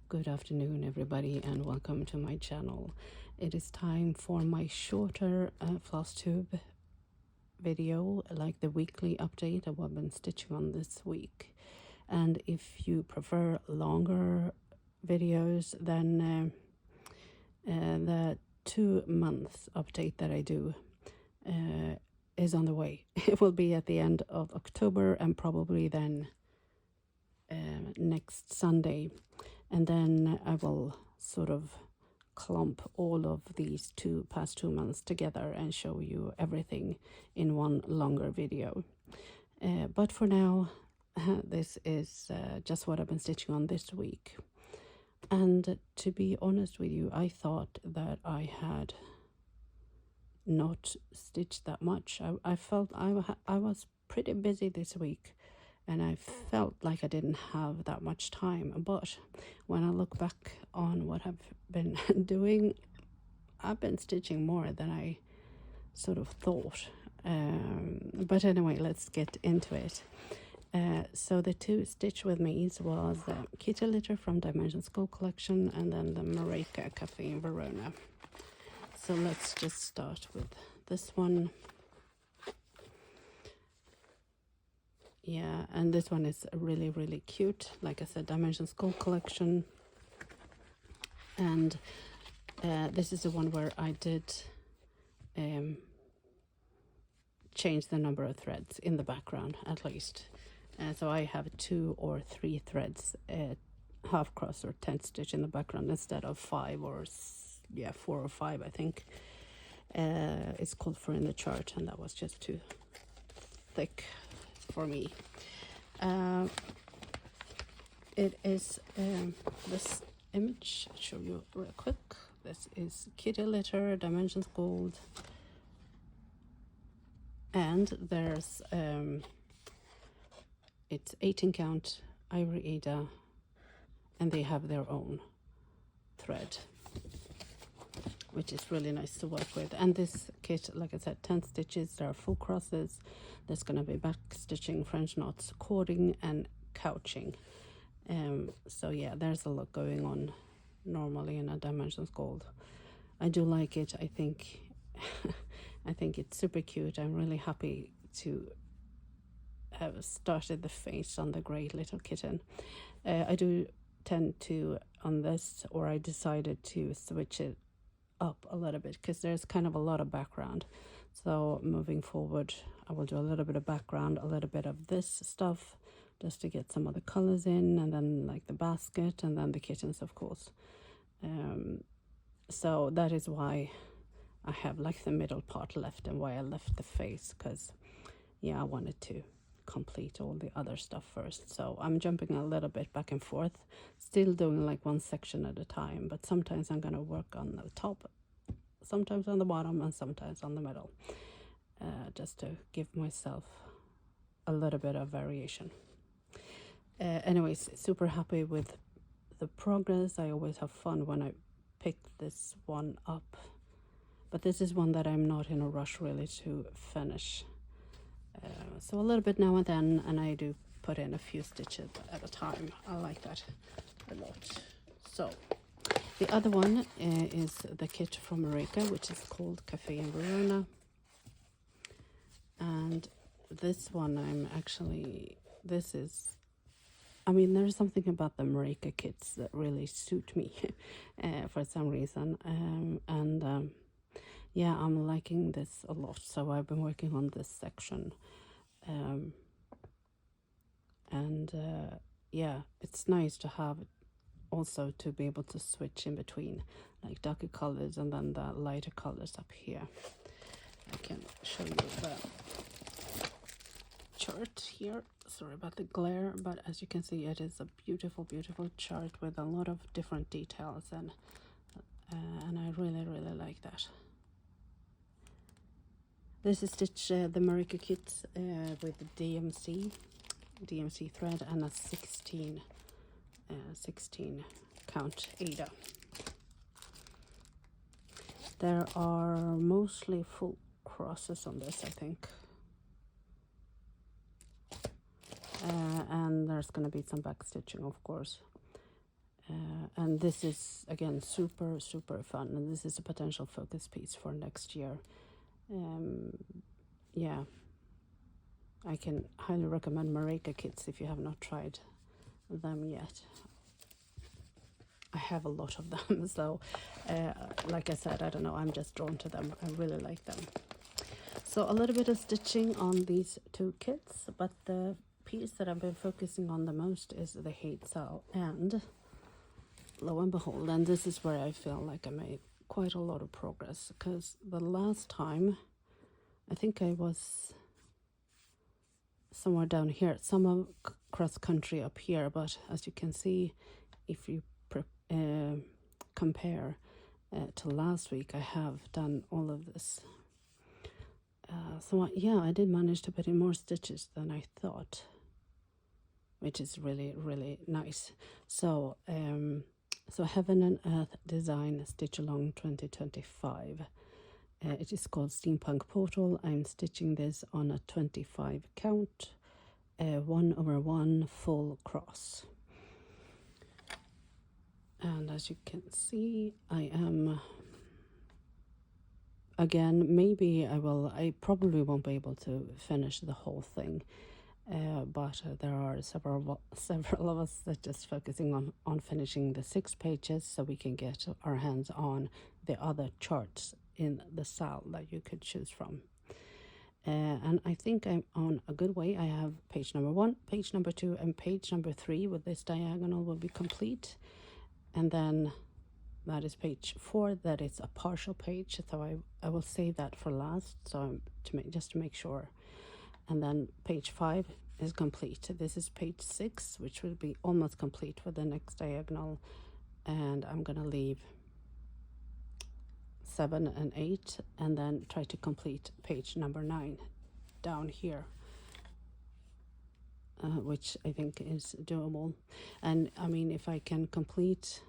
Good afternoon, everybody, and welcome to my channel. It is time for my shorter Flosstube video, like the weekly update of what I've been stitching on this week. And if you prefer longer videos, then the 2 month update that I do is on the way. It will be at the end of October and probably then next Sunday, and then I will sort of clump all of these past 2 months together and show you everything in one longer video. But for now, this is just what I've been stitching on this week. And to be honest with you, I thought that I had not stitched that much. I felt I was pretty busy this week, and I felt like I didn't have that much time. But when I look back on what I've been doing, I've been stitching more than I sort of thought. But anyway, let's get into it. So the two stitch with me's was the Kitty Litter from Dimension School Collection and then the Marika Cafe in Verona. So let's just start with this one. Yeah, and this one is really, really cute. Like I said, Dimension School Collection. And this is the one where I did change the number of threads in the background, at least. So I have 2 or 3 threads, half cross or 10 stitch in the background instead of 5 or 4 or 5, I think. It's called for in the chart, and that was just too thick for me. It is this image. I'll show you real quick. This is Kitty Litter, Dimensions Gold, and there's it's 18 count Ivory Ada, and they have their own thread, which is really nice to work with. And this kit, like I said, 10 stitches. There are full crosses. There's going to be back stitching, French knots, cording, and couching. So yeah, there's a lot going on normally in a Dimensions Gold. I do like it. I think I think it's super cute. I'm really happy to have started the face on the great little kitten. I do tend to, on this, or I decided to switch it up a little bit because there's kind of a lot of background. So moving forward, I will do a little bit of background, a little bit of this stuff just to get some of the colors in, and then like the basket, and then the kittens, of course. So that is why I have like the middle part left, and why I left the face, because yeah, I wanted to complete all the other stuff first. So I'm jumping a little bit back and forth, still doing like one section at a time, but sometimes I'm gonna work on the top, sometimes on the bottom, and sometimes on the middle, just to give myself a little bit of variation. Anyways, super happy with the progress. I always have fun when I pick this one up, but this is one that I'm not in a rush really to finish. So a little bit now and then, and I do put in a few stitches at a time. I like that a lot. So the other one is the kit from Marika, which is called Cafe in Verona. And this one I mean, there's something about the Marika kits that really suit me for some reason. Yeah, I'm liking this a lot. So I've been working on this section. Yeah, it's nice to have also to be able to switch in between like darker colors and then the lighter colors up here. I can show you the chart here. Sorry about the glare, but as you can see, it is a beautiful, beautiful chart with a lot of different details, and I really, really like that. This is stitch the Marika kit with the DMC thread and a 16 count Ada. There are mostly full crosses on this, I think. And there's going to be some back stitching, of course. And this is again super fun, and this is a potential focus piece for next year. Yeah, I can highly recommend Mareka kits if you have not tried them yet. I have a lot of them, so like I said, I don't know, I'm just drawn to them. I really like them. So a little bit of stitching on these two kits, but the piece that I've been focusing on the most is the HAED SAL, and lo and behold, and this is where I feel like I made quite a lot of progress, because the last time I think I was somewhere down here, some cross country up here, but as you can see, if you compare to last week, I have done all of this. So yeah, I did manage to put in more stitches than I thought, which is really nice. So so Heaven and Earth Design Stitch Along 2025. It is called Steampunk Portal. I'm stitching this on a 25 count, 1/1 full cross. And as you can see, I am, again, maybe I probably won't be able to finish the whole thing, but there are several of us that just focusing on finishing the 6 pages so we can get our hands on the other charts in the SAL that you could choose from. And I think I'm on a good way. I have page number 1, page number 2, and page number 3 with this diagonal will be complete. And then that is page 4, that is a partial page, so I will save that for last, so just to make sure. And then page 5 is complete. This is page 6, which will be almost complete with the next diagonal, and I'm gonna leave 7 and 8, and then try to complete page number 9 down here, which I think is doable. And I mean, if I can complete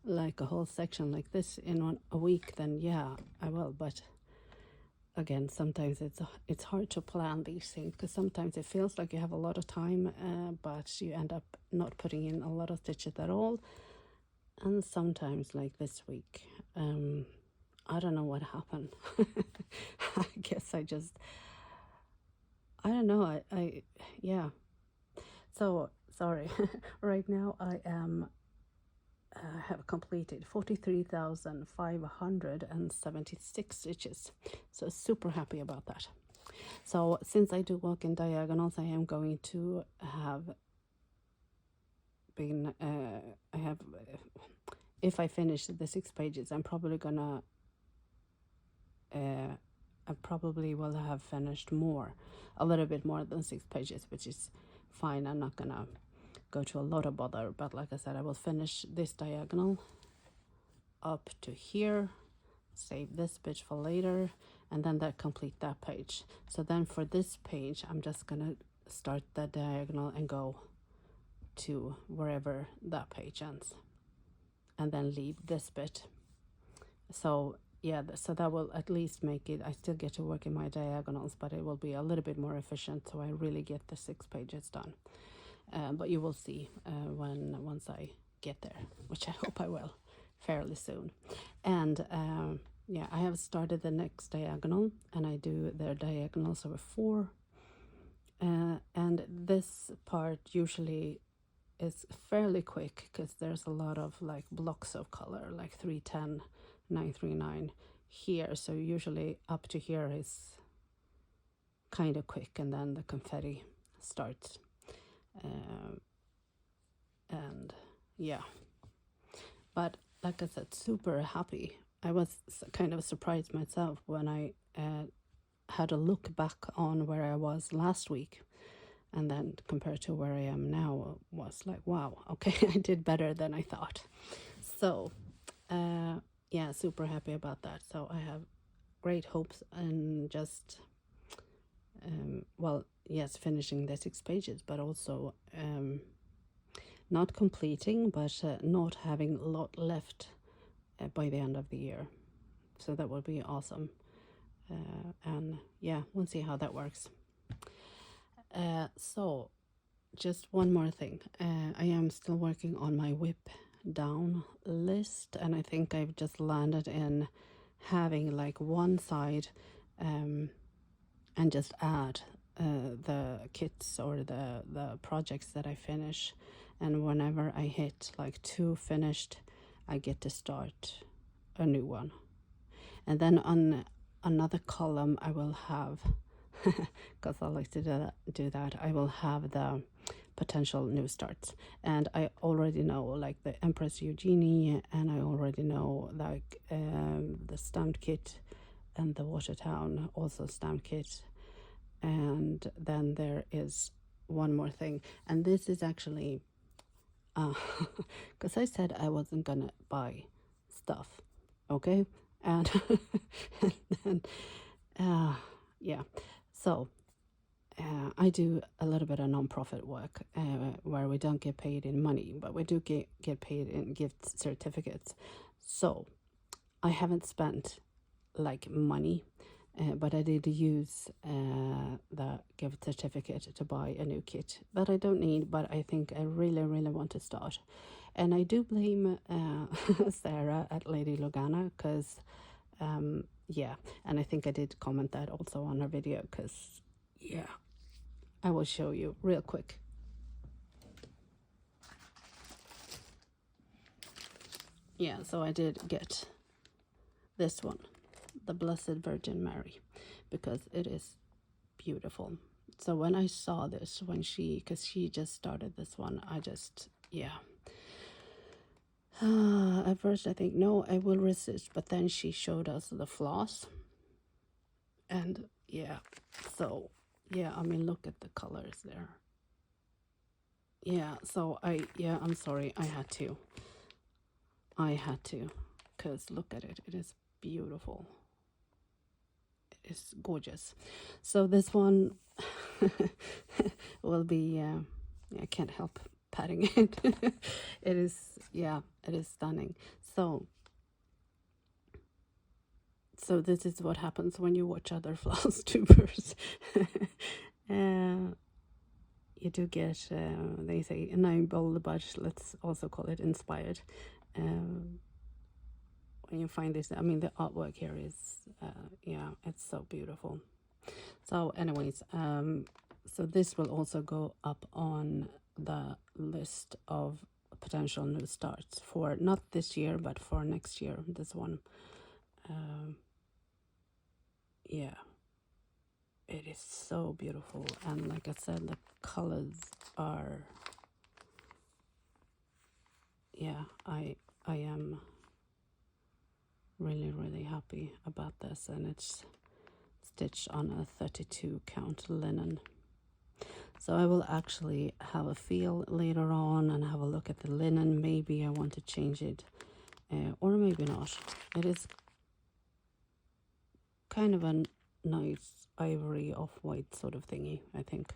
like a whole section like this in a week, then yeah, I will. But again, sometimes it's hard to plan these things, because sometimes it feels like you have a lot of time, but you end up not putting in a lot of stitches at all. And sometimes, like this week, I don't know what happened. I guess I don't know. I yeah. So sorry. Right now I am have completed 43,576 stitches, so super happy about that. So since I do work in diagonals, I am going to have been I have if I finish the 6 pages, I'm probably gonna I probably will have finished a little bit more than 6 pages, which is fine. I'm not gonna go to a lot of bother, but like I said, I will finish this diagonal up to here, save this page for later, and then that complete that page. So then for this page, I'm just gonna start that diagonal and go to wherever that page ends, and then leave this bit. So yeah, so that will at least make it, I still get to work in my diagonals, but it will be a little bit more efficient, so I really get the 6 pages done. But you will see once I get there, which I hope I will fairly soon. And yeah, I have started the next diagonal, and I do their diagonals over 4. And this part usually is fairly quick, because there's a lot of like blocks of color, like 310, 939 here. So usually up to here is kind of quick, and then the confetti starts. And yeah, but like I said, super happy. I was kind of surprised myself when I had a look back on where I was last week, and then compared to where I am now, was like, wow, okay, I did better than I thought. So yeah, super happy about that. So I have great hopes, and just well, yes, finishing the 6 pages, but also not completing, but not having a lot left by the end of the year. So that would be awesome. And yeah, we'll see how that works. So just one more thing. I am still working on my whip down list, and I think I've just landed in having like one side and just add the kits or the projects that I finish, and whenever I hit like 2 finished, I get to start a new one. And then on another column I will have, because I like to do that, I will have the potential new starts. And I already know like the Empress Eugenie, and I already know like the stamped kit and the Watertown also stamped kit. And then there is one more thing, and this is actually because I said I wasn't gonna buy stuff, okay? And, and then yeah, so I do a little bit of non-profit work where we don't get paid in money, but we do get paid in gift certificates. So I haven't spent like money, but I did use the gift certificate to buy a new kit that I don't need, but I think I really, really want to start. And I do blame Sarah at Lady Lugana, because yeah, and I think I did comment that also on her video, because yeah, I will show you real quick. Yeah, so I did get this one, the Blessed Virgin Mary, because it is beautiful. So when I saw this, because she just started this one, I just, yeah. At first I think, no, I will resist, but then she showed us the floss. And yeah, so yeah, I mean, look at the colors there. Yeah, so I'm sorry, I had to, because look at it, it is beautiful. It is gorgeous. So this one will be, I can't help patting it. It is, yeah, it is stunning. So this is what happens when you watch other Flosstubers. You do get, they say, nine bold, but let's also call it inspired. When you find this, I mean, the artwork here is, yeah, it's so beautiful. So anyways, so this will also go up on the list of potential new starts for not this year, but for next year, this one. Yeah, it is so beautiful, and like I said, the colors are, yeah, I am really, really happy about this, and it's stitched on a 32 count linen. So I will actually have a feel later on and have a look at the linen. Maybe I want to change it, or maybe not. It is kind of a nice ivory off-white sort of thingy, I think.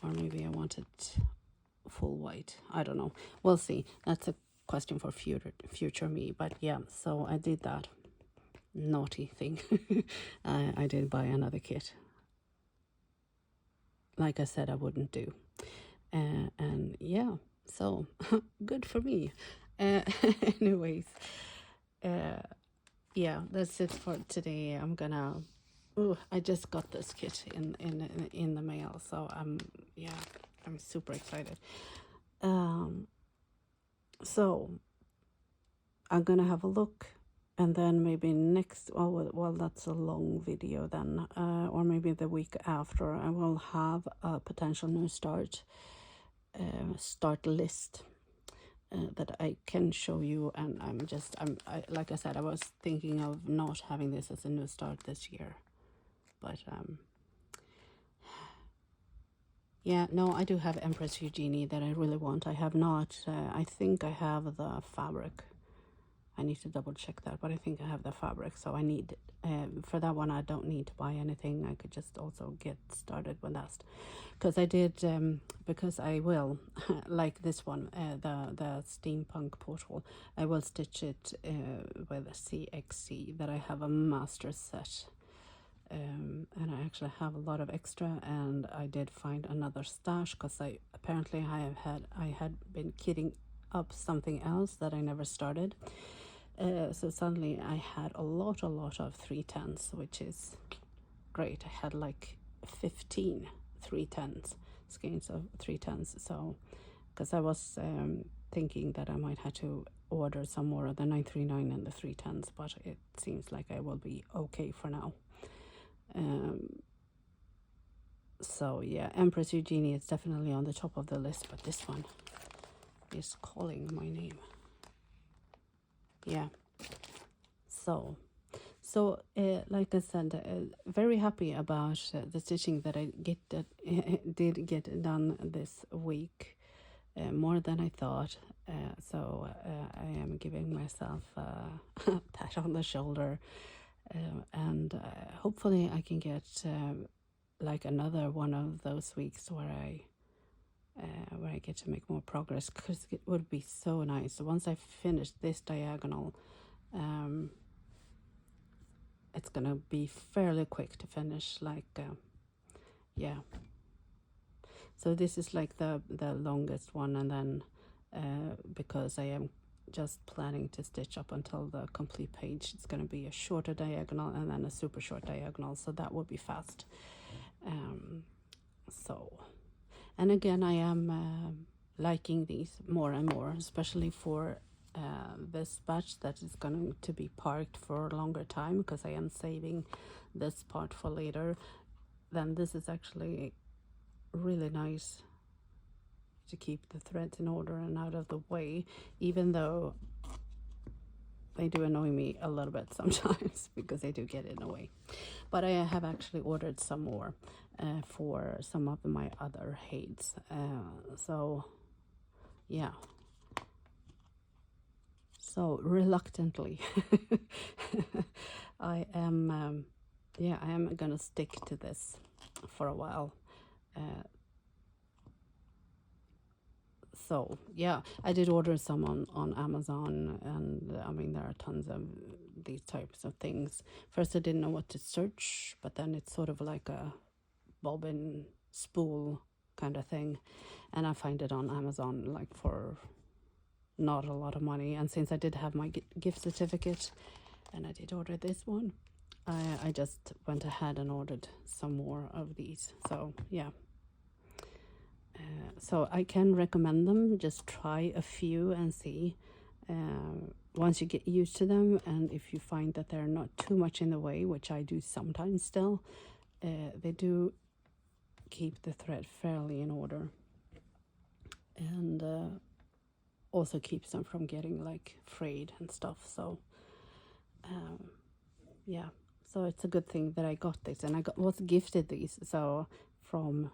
Or maybe I want it full white. I don't know. We'll see. That's a question for future me. But yeah, so I did that naughty thing. I did buy another kit. Like I said, I wouldn't do. And yeah, so good for me. Anyways, yeah, that's it for today. I'm gonna, I just got this kit in the mail, so I'm super excited. So I'm gonna have a look, and then maybe next, well that's a long video then, or maybe the week after, I will have a potential new start list that I can show you. And like I said, I was thinking of not having this as a new start this year, but yeah, no, I do have Empress Eugenie that I really want. I have not, I think I have the fabric. I need to double check that, but I think I have the fabric, so I need, for that one I don't need to buy anything. I could just also get started with that, because I did, because I will, like this one, the steampunk portal, I will stitch it with a CXC that I have a master set and I actually have a lot of extra, and I did find another stash because I had been kitting up something else that I never started. So suddenly I had a lot of 310s, which is great. I had like 15 310s, skeins of 310s. So because I was thinking that I might have to order some more of the 939 and the 310s, but it seems like I will be okay for now. So yeah, Empress Eugenie is definitely on the top of the list, but this one is calling my name. Yeah. So like I said, very happy about the stitching that I did get done this week, more than I thought. So I am giving myself a pat on the shoulder, and hopefully I can get like another one of those weeks where I get to make more progress, because it would be so nice once I finish this diagonal. It's gonna be fairly quick to finish, like yeah. So this is like the longest one, and then because I am just planning to stitch up until the complete page, it's gonna be a shorter diagonal and then a super short diagonal, so that will be fast. So, and again, I am liking these more and more, especially for this batch that is going to be parked for a longer time, because I am saving this part for later. Then this is actually really nice to keep the threads in order and out of the way, even though they do annoy me a little bit sometimes because they do get in the way. But I have actually ordered some more for some of my other HAEDs. So yeah. So reluctantly, I am gonna stick to this for a while. So yeah, I did order some on Amazon, and I mean, there are tons of these types of things. First I didn't know what to search, but then it's sort of like a bobbin spool kind of thing, and I find it on Amazon like for not a lot of money. And since I did have my gift certificate and I did order this one, I just went ahead and ordered some more of these. So yeah, so I can recommend them. Just try a few and see. Once you get used to them, and if you find that they're not too much in the way, which I do sometimes still, they do keep the thread fairly in order, and also keeps them from getting like frayed and stuff. So yeah, so it's a good thing that I got this, and was gifted these. So from,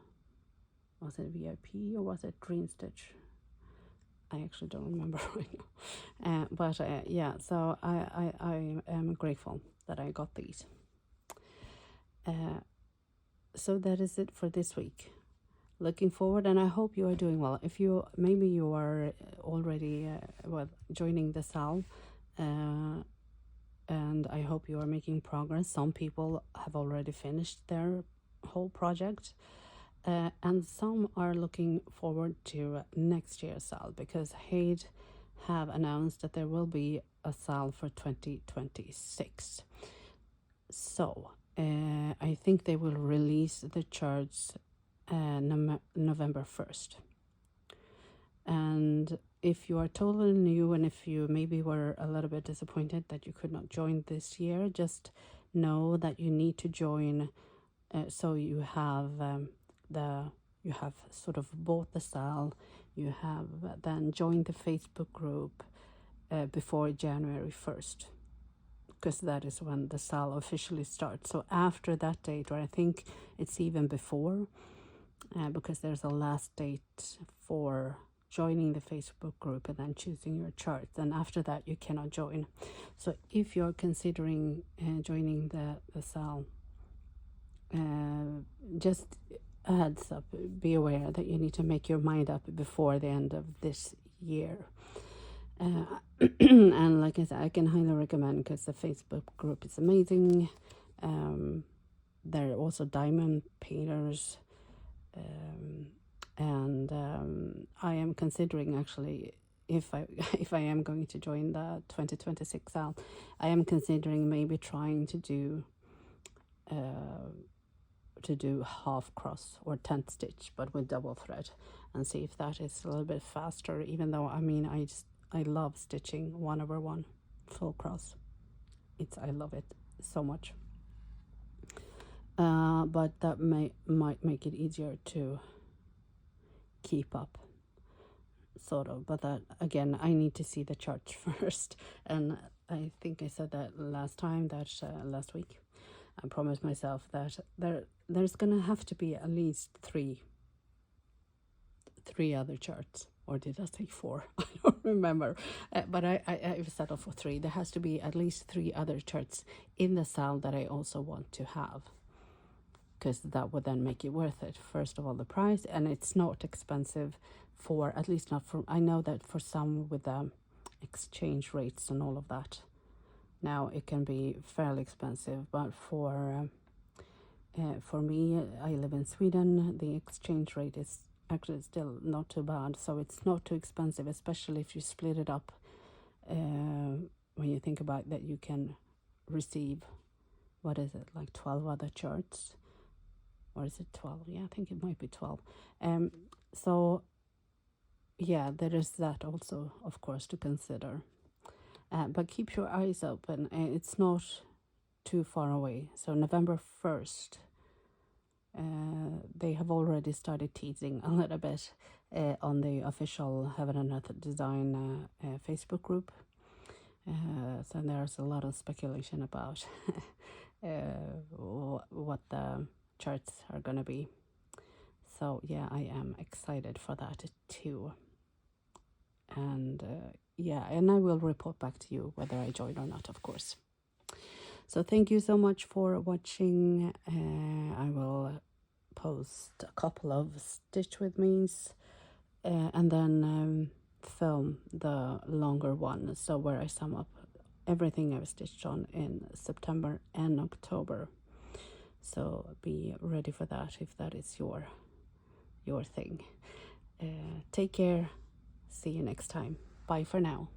was it VIP or was it Dream Stitch? I actually don't remember right now. But yeah, so I am grateful that I got these. So that is it for this week. Looking forward, and I hope you are doing well. If you are already joining the SAL, and I hope you are making progress. Some people have already finished their whole project, and some are looking forward to next year's SAL, because HAED have announced that there will be a SAL for 2026. So I think they will release the charts November 1st. And if you are totally new, and if you maybe were a little bit disappointed that you could not join this year, just know that you need to join, so you have you have sort of bought the SAL, you have then joined the Facebook group before January 1st, because that is when the SAL officially starts. So after that date, or I think it's even before, because there's a last date for joining the Facebook group and then choosing your charts, and after that you cannot join. So if you're considering joining the SAL, just a heads up, be aware that you need to make your mind up before the end of this year. And like I said, I can highly recommend, because the Facebook group is amazing. there are also diamond painters, and I am considering actually, if I if I am going to join the 2026 SAL, I am considering maybe trying to do half cross or tent stitch, but with double thread, and see if that is a little bit faster. Even though I mean I love stitching 1/1 full cross. I love it so much. But that might make it easier to keep up, sort of. But that again, I need to see the charts first, and I think I said that last week. I promised myself that there's gonna have to be at least three other charts, or did I say 4? I don't remember, but I settled for 3. There has to be at least 3 other charts in the SAL that I also want to have, because that would then make it worth it. First of all, the price, and it's not expensive, for at least not for, I know that for some with the exchange rates and all of that, now it can be fairly expensive, but for me, I live in Sweden, the exchange rate is actually still not too bad, so it's not too expensive, especially if you split it up. When you think about that, you can receive, what is it, like 12 other charts, or is it 12? Yeah, I think it might be 12. So yeah, there is that also, of course, to consider. But keep your eyes open. It's not too far away. So November 1st, they have already started teasing a little bit on the official Heaven and Earth Design Facebook group. So there's a lot of speculation about what the charts are going to be. So yeah, I am excited for that too. And yeah, and I will report back to you whether I join or not, of course. So thank you so much for watching. I will post a couple of stitch with me's, and then film the longer one, so where I sum up everything I've stitched on in September and October. So be ready for that if that is your thing. Take care. See you next time. Bye for now.